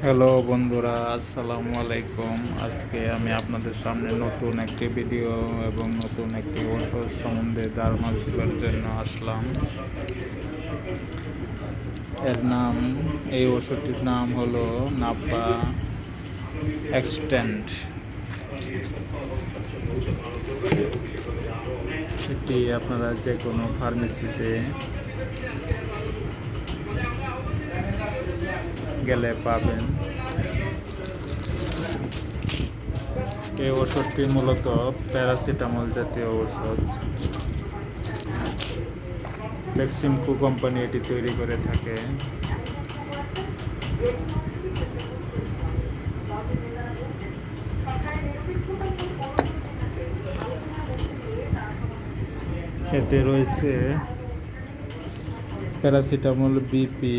Hello বন্ধুরা, আসসালামু আলাইকুম। আজকে আমি আপনাদের সামনে নতুন একটি ভিডিও এবং নতুন একটি ওষুধ সম্বন্ধে ধারণা দেওয়ার জন্য আসলাম। এই ওষুধটির নাম হলো নাপা এক্সটেন্ড। এটি আপনারা যে কোনো ফার্মেসিতে গেলে পাবেন। এই ওষুধটি মূলত প্যারাসিটামল জাতীয় ওষুধ। বেক্সিমকো কোম্পানি এটি তৈরি করে থাকে। এতে রয়েছে প্যারাসিটামল বিপি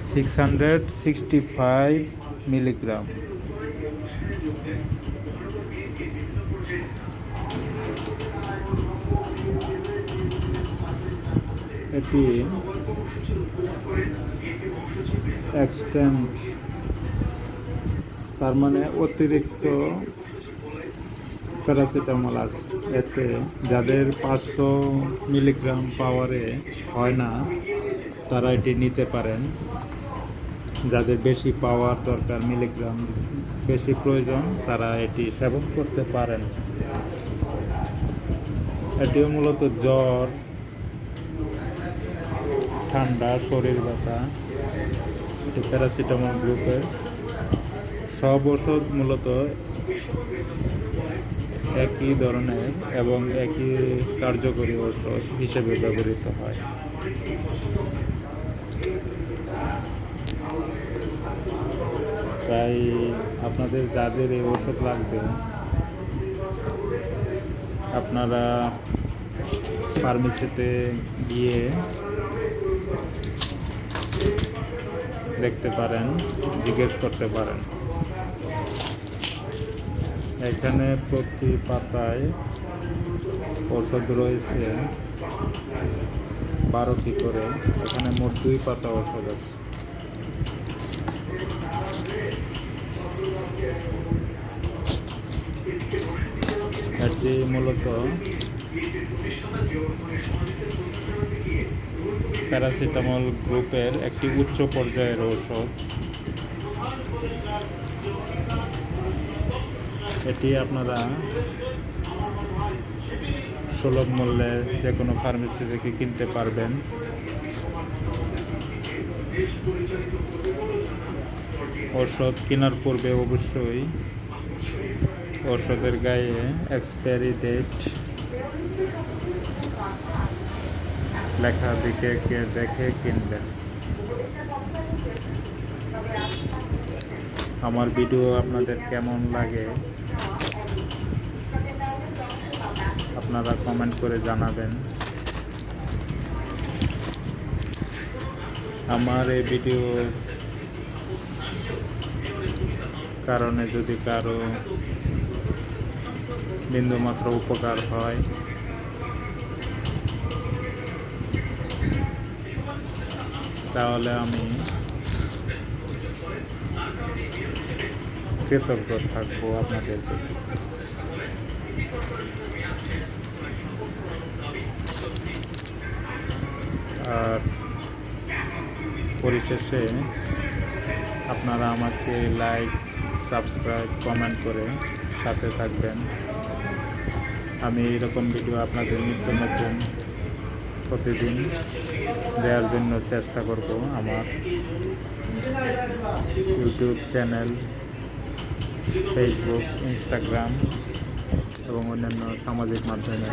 665 মিলিগ্রাম। এটি এক্সটেন্ড, তার মানে অতিরিক্ত প্যারাসিটামল আছে এতে। যাদের 500 মিলিগ্রাম পাওয়ারে হয় না তারা এটি নিতে পারেন। যাদের বেশি পাওয়ার দরকার, মিলিগ্রাম বেশি প্রয়োজন, তারা এটি সেবন করতে পারেন। এটিও মূলত জ্বর, ঠান্ডা, শরীর ব্যথা, এটি প্যারাসিটামল গ্রুপের। সব ওষুধ মূলত একই ধরনের এবং একই কার্যকরী ওষুধ হিসেবে ব্যবহৃত হয়। তাই আপনাদের যাদের এই ওষুধ লাগবে, আপনারা ফার্মেসিতে গিয়ে দেখতে পারেন, জিজ্ঞেস করতে পারেন। এখানে প্রতি পাতায় ওষুধ রয়েছে 12টি করে। এখানে মোট 2 পাতা ওষুধ আছে। এটি মূলত প্যারাসিটামল গ্রুপের একটি উচ্চ পর্যায়ের ঔষধ। এটি আপনারা সুলভ মূল্যে যে কোনো ফার্মেসি থেকে কিনতে পারবেন। ওষুধ কেনার পূর্বে অবশ্যই ওষুধের গায়ে এক্সপায়ারি ডেট লেখা দেখে কিনবেন। আমার ভিডিও আপনাদের কেমন লাগে আপনারা কমেন্ট করে জানাবেন। আমার এই ভিডিও কারণে যদি কারো বিন্দুমাত্র উপকার হয়, তাহলে আমি কৃতজ্ঞ থাকবো আপনাদের প্রতি। আর পরিশেষে আপনারা আমাকে লাইক, সাবস্ক্রাইব, কমেন্ট করে সাথে থাকবেন। আমি এইরকম ভিডিও আপনাদের নিত্য নতুন প্রতিদিন দেওয়ার জন্য চেষ্টা করব। আমার ইউটিউব চ্যানেল, ফেসবুক, ইনস্টাগ্রাম এবং অন্যান্য সামাজিক মাধ্যমে।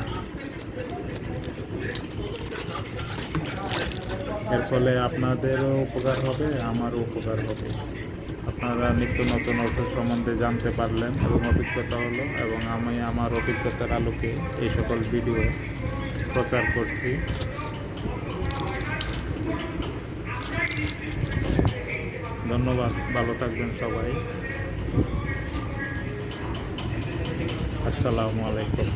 এর ফলে আপনাদেরও উপকার হবে, আমারও উপকার হবে। আপনারা নিত্য নতুন ওষুধ সম্বন্ধে জানতে পারলেন এবং অভিজ্ঞতা হলো, এবং আমি আমার অভিজ্ঞতার আলোকে এই সকল ভিডিও প্রচার করছি। ধন্যবাদ, ভালো থাকবেন সবাই। আসসালামু আলাইকুম।